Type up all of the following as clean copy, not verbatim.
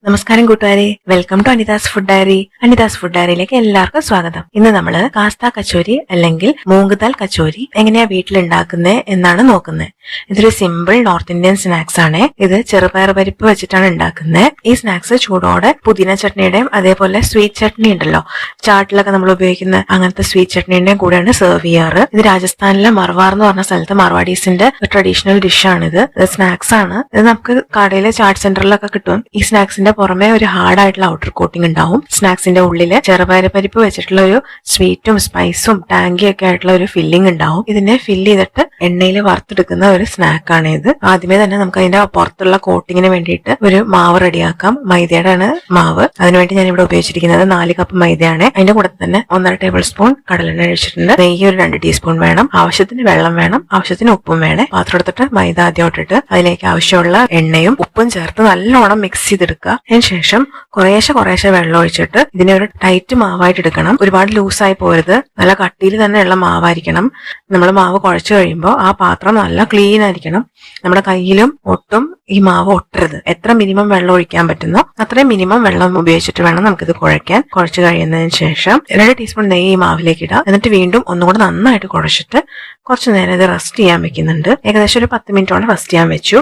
നമസ്കാരം കൂട്ടുകാരെ, welcome to Anita's food diary. Anita's food ഡയറിയിലേക്ക് എല്ലാവർക്കും സ്വാഗതം. ഇന്ന് നമ്മള് കാസ്ത കച്ചോരി അല്ലെങ്കിൽ മൂംഗ് ദാൽ കച്ചോരി എങ്ങനെയാ വീട്ടിലുണ്ടാക്കുന്നത് എന്നാണ് നോക്കുന്നത്. ഇതൊരു സിമ്പിൾ നോർത്ത് ഇന്ത്യൻ സ്നാക്സ് ആണ്. ഇത് ചെറുപയർ പരിപ്പ് വെച്ചിട്ടാണ് ഉണ്ടാക്കുന്നത്. ഈ സ്നാക്സ് ചൂടോടെ പുതിന ചട്നിയുടെയും അതേപോലെ സ്വീറ്റ് ചട്നി ഉണ്ടല്ലോ, ചാട്ടിലൊക്കെ നമ്മൾ ഉപയോഗിക്കുന്ന അങ്ങനത്തെ സ്വീറ്റ് ചട്നിയുടെയും കൂടെയാണ് സെർവ് ചെയ്യാറ്. ഇത് രാജസ്ഥാനിലെ മർവാർ എന്ന് പറഞ്ഞ സ്ഥലത്ത് മാർവാഡീസിന്റെ ട്രഡീഷണൽ ഡിഷാണിത്. ഇത് സ്നാക്സ് ആണ്. ഇത് നമുക്ക് കടയിലെ ചാട്ട് സെന്ററിലൊക്കെ കിട്ടും. ഈ സ്നാക്സിന്റെ പുറമെ ഒരു ഹാർഡ് ആയിട്ടുള്ള ഔട്ടർ കോട്ടിംഗ് ഉണ്ടാവും. സ്നാക്സിന്റെ ഉള്ളില് ചെറുപയർ പരിപ്പ് വെച്ചിട്ടുള്ള ഒരു സ്വീറ്റും സ്പൈസും ടാങ്കി ഒക്കെ ആയിട്ടുള്ള ഒരു ഫില്ലിംഗ് ഉണ്ടാവും. ഇതിനെ ഫില്ല് ചെയ്തിട്ട് എണ്ണയിൽ വറുത്തെടുക്കുന്ന ഒരു സ്നാക്ക് ആണ് ഇത്. ആദ്യമേ തന്നെ നമുക്ക് അതിന്റെ പുറത്തുള്ള കോട്ടിങ്ങിന് വേണ്ടിയിട്ട് ഒരു മാവ് റെഡിയാക്കാം. മൈദയുടെ ആണ് മാവ്. അതിനുവേണ്ടി ഞാൻ ഇവിടെ ഉപയോഗിച്ചിരിക്കുന്നത് 4 കപ്പ് മൈദയാണ്. അതിന്റെ കൂടെ തന്നെ 1.5 ടേബിൾ സ്പൂൺ കടലെണ്ണ ഒഴിച്ചിട്ടുണ്ട്. നെയ്യ് ഒരു 2 ടീസ്പൂൺ വേണം. ആവശ്യത്തിന് വെള്ളം വേണം. ആവശ്യത്തിന് ഉപ്പും വേണം. പാത്രം എടുത്തിട്ട് മൈദ ആദ്യം ഇട്ടിട്ട് അതിലേക്ക് ആവശ്യമുള്ള എണ്ണയും ഉപ്പും ചേർത്ത് നല്ലോണം മിക്സ് ചെയ്തെടുക്കുക. അതിനുശേഷം കുറേശ്ശെ വെള്ളം ഒഴിച്ചിട്ട് ഇതിനെ ഒരു ടൈറ്റ് മാവായിട്ട് എടുക്കണം. ഒരുപാട് ലൂസായി പോരുത്. നല്ല കട്ടിയിൽ തന്നെയുള്ള മാവായിരിക്കണം. നമ്മൾ മാവ് കുഴച്ചു കഴിയുമ്പോൾ ആ പാത്രം നല്ല ക്ലീൻ ആയിരിക്കണം. നമ്മുടെ കയ്യിലും ഒട്ടും ഈ മാവ് ഒട്ടരുത്. എത്ര മിനിമം വെള്ളം ഒഴിക്കാൻ പറ്റുന്നോ അത്രയും മിനിമം വെള്ളം ഉപയോഗിച്ചിട്ട് വേണം നമുക്കിത് കുഴയ്ക്കാൻ. കുഴച്ചു കഴിയുന്നതിന് ശേഷം 2 ടീസ്പൂൺ നെയ്യ് ഈ മാവിലേക്ക് ഇടാം. എന്നിട്ട് വീണ്ടും ഒന്നുകൂടെ നന്നായിട്ട് കുഴച്ചിട്ട് കുറച്ചു നേരം ഇത് റെസ്റ്റ് ചെയ്യാൻ വെക്കുന്നുണ്ട്. ഏകദേശം ഒരു 10 മിനിറ്റോളം റെസ്റ്റ് ചെയ്യാൻ വെച്ചു.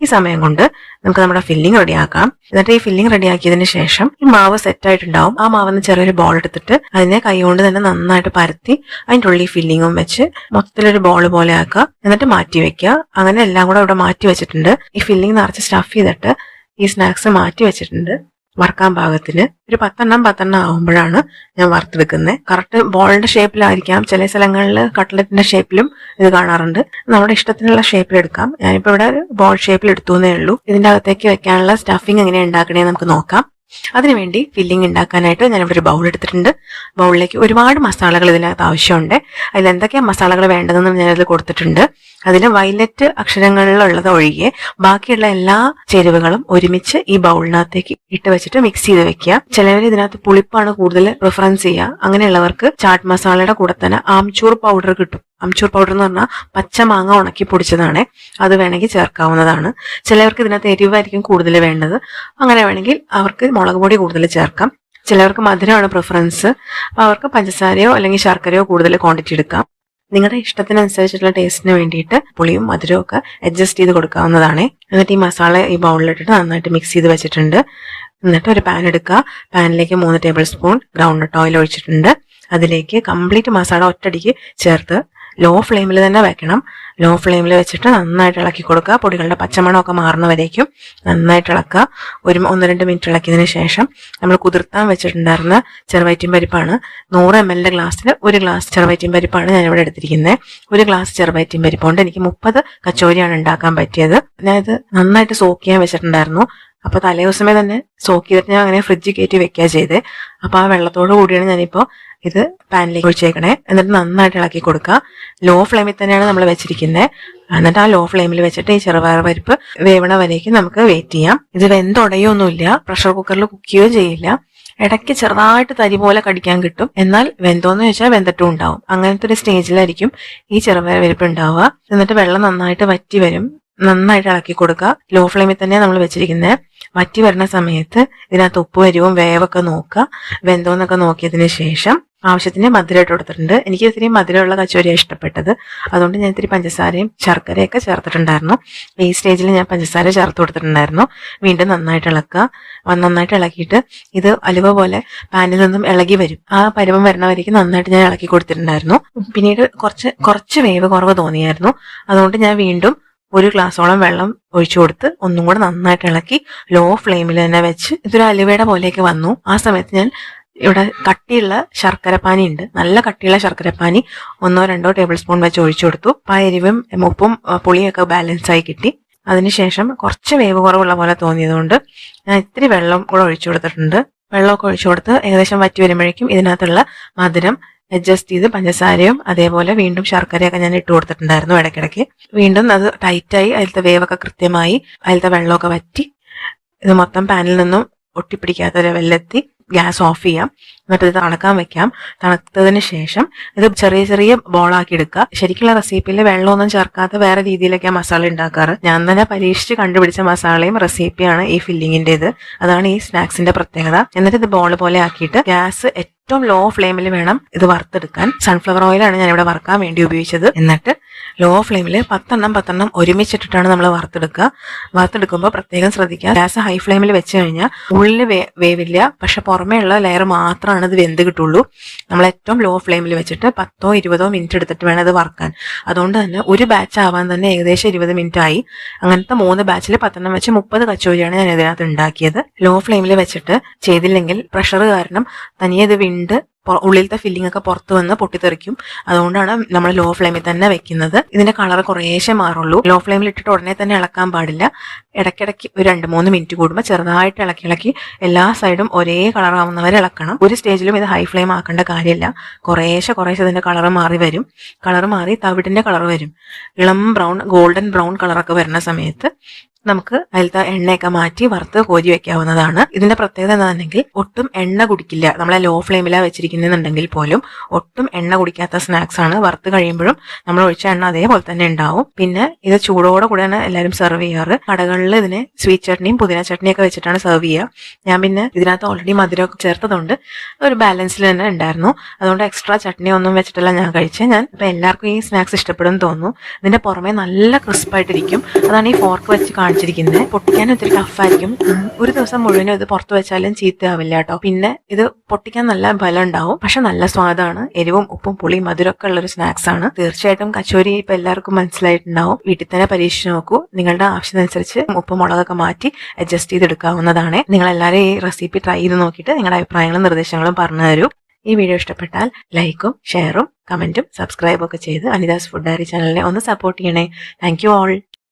ഈ സമയം കൊണ്ട് നമുക്ക് നമ്മുടെ ഫില്ലിംഗ് റെഡിയാക്കാം. എന്നിട്ട് ഈ ഫില്ലിംഗ് റെഡിയാക്കിയതിന് ശേഷം ഈ മാവ് സെറ്റ് ആയിട്ടുണ്ടാവും. ആ മാവിന്ന് ചെറിയൊരു ബോൾ എടുത്തിട്ട് അതിനെ കൈകൊണ്ട് തന്നെ നന്നായിട്ട് പരത്തി അതിൻ്റെ ഉള്ളിൽ ഫില്ലിങ്ങും വെച്ച് മൊത്തത്തിലൊരു ബോൾ പോലെ ആക്കുക. എന്നിട്ട് മാറ്റി വെക്കുക. അങ്ങനെ എല്ലാം കൂടെ ഇവിടെ മാറ്റി വെച്ചിട്ടുണ്ട്. ഈ ഫില്ലിംഗ് നിറച്ച് സ്റ്റഫ് ചെയ്തിട്ട് ഈ സ്നാക്സ് മാറ്റി വെച്ചിട്ടുണ്ട്. വറുക്കാൻ പാകത്തിന് ഒരു 10 ആവുമ്പോഴാണ് ഞാൻ വറുത്തെടുക്കുന്നത്. കറക്റ്റ് ബോളിന്റെ ഷേപ്പിലായിരിക്കാം. ചില സ്ഥലങ്ങളിൽ കട്ട്ലറ്റിന്റെ ഷേപ്പിലും ഇത് കാണാറുണ്ട്. നമ്മുടെ ഇഷ്ടത്തിനുള്ള ഷേപ്പിൽ എടുക്കാം. ഞാനിപ്പോ ഇവിടെ ഒരു ബോൾ ഷേപ്പിൽ എടുത്തുവെന്നേ ഉള്ളൂ. ഇതിന്റെ അകത്തേക്ക് വെക്കാനുള്ള സ്റ്റഫിംഗ് എങ്ങനെയാണ് ഉണ്ടാക്കണേ നമുക്ക് നോക്കാം. അതിനുവേണ്ടി ഫില്ലിംഗ് ഉണ്ടാക്കാനായിട്ട് ഞാനിവിടെ ഒരു ബൗൾ എടുത്തിട്ടുണ്ട്. ബൗളിലേക്ക് ഒരുപാട് മസാലകൾ ഇതിനകത്ത് ആവശ്യമുണ്ട്. അതിൽ എന്തൊക്കെയാണ് മസാലകൾ വേണ്ടതെന്ന് ഞാനതിൽ കൊടുത്തിട്ടുണ്ട്. അതിൽ വയലറ്റ് അക്ഷരങ്ങളിലുള്ളത് ഒഴികെ ബാക്കിയുള്ള എല്ലാ ചേരുവകളും ഒരുമിച്ച് ഈ ബൗളിനകത്തേക്ക് ഇട്ട് വെച്ചിട്ട് മിക്സ് ചെയ്ത് വെക്കുക. ചിലവർ ഇതിനകത്ത് പുളിപ്പാണ് കൂടുതൽ പ്രിഫറൻസ് ചെയ്യുക. അങ്ങനെയുള്ളവർക്ക് ചാട്ട് മസാലയുടെ കൂടെ തന്നെ ആംചൂർ പൗഡർ കിട്ടും. ആംചൂർ പൗഡർ എന്ന് പറഞ്ഞാൽ പച്ച മാങ്ങ ഉണക്കി പൊടിച്ചതാണ്. അത് വേണമെങ്കിൽ ചേർക്കാവുന്നതാണ്. ചിലവർക്ക് ഇതിനകത്ത് എരിവായിരിക്കും കൂടുതൽ വേണ്ടത്. അങ്ങനെ വേണമെങ്കിൽ അവർക്ക് മുളക് പൊടി കൂടുതൽ ചേർക്കാം. ചിലവർക്ക് മധുരമാണ് പ്രിഫറൻസ്. അപ്പൊ അവർക്ക് പഞ്ചസാരയോ അല്ലെങ്കിൽ ശർക്കരയോ കൂടുതൽ ക്വാണ്ടിറ്റി എടുക്കാം. നിങ്ങളുടെ ഇഷ്ടത്തിനനുസരിച്ചിട്ടുള്ള ടേസ്റ്റിന് വേണ്ടിയിട്ട് പുളിയും മധുരവും ഒക്കെ അഡ്ജസ്റ്റ് ചെയ്ത് കൊടുക്കാവുന്നതാണ്. എന്നിട്ട് ഈ മസാല ഈ ബൗളിലിട്ടിട്ട് നന്നായിട്ട് മിക്സ് ചെയ്ത് വെച്ചിട്ടുണ്ട്. എന്നിട്ട് ഒരു പാൻ എടുക്കുക. പാനിലേക്ക് 3 ടേബിൾ സ്പൂൺ ഗ്രൗണ്ട്നട്ട് ഓയിൽ ഒഴിച്ചിട്ടുണ്ട്. അതിലേക്ക് കംപ്ലീറ്റ് മസാല ഒറ്റയടിക്ക് ചേർത്ത് ലോ ഫ്ലെയിമിൽ തന്നെ വെക്കണം. ലോ ഫ്ലെയിമിൽ വെച്ചിട്ട് നന്നായിട്ട് ഇളക്കി കൊടുക്കുക. പൊടികളുടെ പച്ചമണമൊക്കെ മാറുന്നവരേക്കും നന്നായിട്ട് ഇളക്കുക. 1-2 മിനിറ്റ് ഇളക്കിയതിന് ശേഷം നമ്മൾ കുതിർത്താൻ വെച്ചിട്ടുണ്ടായിരുന്ന ചെറുവയറ്റിൻ പരിപ്പാണ്. 100 ml ഗ്ലാസ്സിൽ 1 ഗ്ലാസ് ചെറുവയറ്റിൻ പരിപ്പാണ് ഞാനിവിടെ എടുത്തിരിക്കുന്നത്. 1 ഗ്ലാസ് ചെറുവയറ്റിൻ പരിപ്പ് കൊണ്ട് എനിക്ക് 30 കച്ചോരിയാണ് ഉണ്ടാക്കാൻ പറ്റിയത്. ഞാനിത് നന്നായിട്ട് സോക്ക് ചെയ്യാൻ വെച്ചിട്ടുണ്ടായിരുന്നു. അപ്പൊ തലേ ദിവസമേ തന്നെ സോക്ക് ചെയ്തിട്ട് ഞാൻ അങ്ങനെ ഫ്രിഡ്ജിൽ കയറ്റി വെക്കുക ചെയ്തേ. അപ്പൊ ആ വെള്ളത്തോട് കൂടിയാണ് ഞാനിപ്പോ ഇത് പാനിലേക്ക് ഒഴിച്ചേക്കണേ. എന്നിട്ട് നന്നായിട്ട് ഇളക്കി കൊടുക്കുക. ലോ ഫ്ലെയിമിൽ തന്നെയാണ് നമ്മൾ വെച്ചിരിക്കുന്നത്. എന്നിട്ട് ആ ലോ ഫ്ലെയിമിൽ വെച്ചിട്ട് ഈ ചെറുപയർ പരിപ്പ് വേവണ വരേക്കും നമുക്ക് വെയിറ്റ് ചെയ്യാം. ഇത് വെന്തുടയൊന്നുമില്ല. പ്രഷർ കുക്കറിൽ കുക്ക് ചെയ്യുകയോ ചെയ്യില്ല. ഇടയ്ക്ക് ചെറുതായിട്ട് തരി പോലെ കടിക്കാൻ കിട്ടും. എന്നാൽ വെന്തോന്ന് ചോദിച്ചാൽ വെന്തിട്ടും ഉണ്ടാവും. അങ്ങനത്തെ ഒരു സ്റ്റേജിലായിരിക്കും ഈ ചെറുപയർ പരിപ്പ് ഉണ്ടാവുക. എന്നിട്ട് വെള്ളം നന്നായിട്ട് വറ്റി വരും. നന്നായിട്ട് ഇളക്കി കൊടുക്കുക. ലോ ഫ്ലെയിമിൽ തന്നെ നമ്മൾ വെച്ചിരിക്കുന്നത്. വറ്റി വരുന്ന സമയത്ത് ഇതിനകത്ത് ഉപ്പ് വരുവും വേവൊക്കെ നോക്കുക. വെന്തോന്നൊക്കെ നോക്കിയതിന് ശേഷം ആവശ്യത്തിന് മധുരം ഇട്ട് കൊടുത്തിട്ടുണ്ട്. എനിക്ക് ഇത്തിരി മധുരമുള്ള കച്ചോരിയാണ് ഇഷ്ടപ്പെട്ടത്. അതുകൊണ്ട് ഞാൻ ഇത്തിരി പഞ്ചസാരയും ശർക്കരയൊക്കെ ചേർത്തിട്ടുണ്ടായിരുന്നു. ഈ സ്റ്റേജിൽ ഞാൻ പഞ്ചസാര ചേർത്ത് കൊടുത്തിട്ടുണ്ടായിരുന്നു. വീണ്ടും നന്നായിട്ട് ഇളക്കുക. നന്നായിട്ട് ഇളക്കിയിട്ട് ഇത് അലുവ പോലെ പാനിൽ നിന്നും ഇളകി വരും. ആ പരുവം വരുന്നവരേക്കും നന്നായിട്ട് ഞാൻ ഇളക്കി കൊടുത്തിട്ടുണ്ടായിരുന്നു. പിന്നീട് കുറച്ച് വേവ് കുറവ് തോന്നിയായിരുന്നു. അതുകൊണ്ട് ഞാൻ വീണ്ടും 1 ഗ്ലാസോളം വെള്ളം ഒഴിച്ചു കൊടുത്ത് ഒന്നും കൂടെ നന്നായിട്ട് ഇളക്കി ലോ ഫ്ലെയിമിൽ തന്നെ വെച്ച് ഇതൊരു അലുവയുടെ പോലെയൊക്കെ വന്നു. ആ സമയത്ത് ഞാൻ ഇവിടെ കട്ടിയുള്ള ശർക്കരപ്പാനി ഉണ്ട്. നല്ല കട്ടിയുള്ള ശർക്കരപ്പാനി 1-2 ടേബിൾ സ്പൂൺ വെച്ച് ഒഴിച്ചു കൊടുത്തു. ആ എരിവും ഉപ്പും പുളിയൊക്കെ ബാലൻസ് ആയി കിട്ടി. അതിനുശേഷം കുറച്ച് വേവ് കുറവുള്ള പോലെ തോന്നിയതുകൊണ്ട് ഞാൻ ഇത്തിരി വെള്ളം കൂടെ ഒഴിച്ചു കൊടുത്തിട്ടുണ്ട്. വെള്ളമൊക്കെ ഒഴിച്ചു കൊടുത്ത് ഏകദേശം വറ്റി വരുമ്പോഴേക്കും ഇതിനകത്തുള്ള മധുരം അഡ്ജസ്റ്റ് ചെയ്ത് പഞ്ചസാരയും അതേപോലെ വീണ്ടും ശർക്കരയൊക്കെ ഞാൻ ഇട്ട് കൊടുത്തിട്ടുണ്ടായിരുന്നു ഇടയ്ക്കിടയ്ക്ക്. വീണ്ടും അത് ടൈറ്റായി അതിലത്തെ വേവൊക്കെ കൃത്യമായി അതിലത്തെ വെള്ളമൊക്കെ വറ്റി ഇത് മൊത്തം പാനിൽ നിന്നും ഒട്ടിപ്പിടിക്കാത്ത ലെവലിലെത്തി. ഗ്യാസ് ഓഫ് ചെയ്യാം. എന്നിട്ട് ഇത് തണുക്കാൻ വെക്കാം. തണുത്തതിന് ശേഷം ഇത് ചെറിയ ചെറിയ ബോളാക്കി എടുക്കുക. ശരിക്കുള്ള റെസിപ്പിയിൽ വെള്ളമൊന്നും ചേർക്കാത്ത വേറെ രീതിയിലൊക്കെ മസാല ഉണ്ടാക്കാറ്. ഞാൻ തന്നെ പരീക്ഷിച്ച് കണ്ടുപിടിച്ച മസാലയും റെസിപ്പിയാണ് ഈ ഫില്ലിങ്ങിൻ്റെത്. അതാണ് ഈ സ്നാക്സിന്റെ പ്രത്യേകത. എന്നിട്ട് ഇത് ബോൾ പോലെ ആക്കിയിട്ട് ഗ്യാസ് ഏറ്റവും ലോ ഫ്ലെയിമിൽ വേണം ഇത് വറുത്തെടുക്കാൻ. സൺഫ്ലവർ ഓയിലാണ് ഞാൻ ഇവിടെ വറുക്കാൻ വേണ്ടി ഉപയോഗിച്ചത്. എന്നിട്ട് ലോ ഫ്ലെയിമിൽ 10 ഒരുമിച്ചിട്ടിട്ടാണ് നമ്മൾ വറുത്തെടുക്കുക. വറുത്തെടുക്കുമ്പോൾ പ്രത്യേകം ശ്രദ്ധിക്കുക, ഗ്യാസ് ഹൈ ഫ്ലെയിമിൽ വെച്ച് കഴിഞ്ഞാൽ ഉള്ളിൽ വേവില്ല, പക്ഷെ പുറമേ ഉള്ള ലെയർ മാത്രമാണ് ഇത് വെന്ത് കിട്ടുള്ളൂ. നമ്മൾ ഏറ്റവും ലോ ഫ്ലെയിമിൽ വെച്ചിട്ട് 10-20 മിനിറ്റ് എടുത്തിട്ട് വേണം ഇത് വറുക്കാൻ. അതുകൊണ്ട് തന്നെ ഒരു ബാച്ച് ആവാൻ തന്നെ ഏകദേശം 20 മിനിറ്റ് ആയി. അങ്ങനത്തെ 3 ബാച്ചിൽ 10 വെച്ച് 30 കച്ചോരിയാണ് ഞാൻ ഇതിനകത്ത് ഉണ്ടാക്കിയത്. ലോ ഫ്ലെയിമിൽ വെച്ചിട്ട് ചെയ്തില്ലെങ്കിൽ പ്രഷർ കാരണം തനിയെ ഇത് ഉള്ളിലത്തെ ഫില്ലിംഗ് ഒക്കെ പുറത്ത് വന്ന് പൊട്ടിത്തെറിക്കും. അതുകൊണ്ടാണ് നമ്മൾ ലോ ഫ്ലെയിമിൽ തന്നെ വെക്കുന്നത്. ഇതിന്റെ കളർ കുറേശ്ശെ മാറുള്ളൂ. ലോ ഫ്ലെയിമിൽ ഇട്ടിട്ട് ഉടനെ തന്നെ ഇളക്കാൻ പാടില്ല. ഇടയ്ക്കിടയ്ക്ക് ഒരു 2-3 മിനിറ്റ് കൂടുമ്പോൾ ചെറുതായിട്ട് ഇളക്കി എല്ലാ സൈഡും ഒരേ കളർ ആവുന്നവരെ ഇളക്കണം. ഒരു സ്റ്റേജിലും ഇത് ഹൈ ഫ്ലെയിം ആക്കേണ്ട കാര്യമില്ല. കുറേശ്ശെ ഇതിന്റെ കളർ മാറി വരും. കളർ മാറി തവിടിന്റെ കളർ വരും. ഇളം ബ്രൗൺ, ഗോൾഡൻ ബ്രൗൺ കളറൊക്കെ വരുന്ന സമയത്ത് നമുക്ക് അതിലത്തെ എണ്ണയൊക്കെ മാറ്റി വറുത്ത് കോരി വെക്കാവുന്നതാണ്. ഇതിന്റെ പ്രത്യേകത എന്താണെങ്കിൽ ഒട്ടും എണ്ണ കുടിക്കില്ല. നമ്മളെ ലോ ഫ്ലെയിമിലാണ് വെച്ചിരിക്കുന്നുണ്ടെങ്കിൽ പോലും ഒട്ടും എണ്ണ കുടിക്കാത്ത സ്നാക്സ് ആണ്. വറുത്ത് കഴിയുമ്പോഴും നമ്മൾ ഒഴിച്ച എണ്ണ അതേപോലെ തന്നെ ഉണ്ടാവും. പിന്നെ ഇത് ചൂടോടെ കൂടെയാണ് എല്ലാവരും സെർവ് ചെയ്യാറ്. കടകളിൽ ഇതിനെ സ്വീറ്റ് ചട്നിയും പുതിന ചട്നിയൊക്കെ വെച്ചിട്ടാണ് സെർവ് ചെയ്യുക. ഞാൻ പിന്നെ ഇതിനകത്ത് ഓൾറെഡി മധുരമൊക്കെ ചേർത്തതുകൊണ്ട് ഒരു ബാലൻസിൽ തന്നെ ഉണ്ടായിരുന്നു. അതുകൊണ്ട് എക്സ്ട്രാ ചട്നി ഒന്നും വെച്ചിട്ടല്ല ഞാൻ കഴിച്ചത്. അപ്പൊ എല്ലാവർക്കും ഈ സ്നാക്സ് ഇഷ്ടപ്പെടും തോന്നുന്നു. ഇതിന്റെ പുറമെ നല്ല ക്രിസ്പായിട്ടിരിക്കും. അതാണ് ഈ ഫോർക്ക് വെച്ച് കാണിച്ചിരിക്കുന്നത്. പൊട്ടിക്കാൻ ഒത്തിരി ടഫായിരിക്കും. ഒരു ദിവസം മുഴുവനും ഇത് പുറത്ത് വെച്ചാലും ചീത്തയാവില്ല കേട്ടോ. പിന്നെ ഇത് പൊട്ടിക്കാൻ നല്ല ബലം ഉണ്ടാവും, പക്ഷെ നല്ല സ്വാദാണ്. എരിവും ഉപ്പും പുളിയും മധുരമൊക്കെ ഉള്ളൊരു സ്നാക്സ് ആണ്. തീർച്ചയായിട്ടും കച്ചോരി ഇപ്പൊ എല്ലാവർക്കും മനസ്സിലായിട്ടുണ്ടാവും. വീട്ടിൽ തന്നെ പരീക്ഷിച്ച് നോക്കൂ. നിങ്ങളുടെ ആവശ്യത്തിനനുസരിച്ച് ഉപ്പും മുളകൊക്കെ മാറ്റി അഡ്ജസ്റ്റ് ചെയ്തെടുക്കാവുന്നതാണ്. നിങ്ങൾ എല്ലാവരും ഈ റെസിപ്പി ട്രൈ ചെയ്ത് നോക്കിയിട്ട് നിങ്ങളുടെ അഭിപ്രായങ്ങളും നിർദ്ദേശങ്ങളും പറഞ്ഞു തരൂ. ഈ വീഡിയോ ഇഷ്ടപ്പെട്ടാൽ ലൈക്കും ഷെയറും കമന്റും സബ്സ്ക്രൈബും ഒക്കെ ചെയ്ത് അനിതാസ് ഫുഡ് ഡയറി ചാനലിനെ ഒന്ന് സപ്പോർട്ട് ചെയ്യണേ. Thank you all.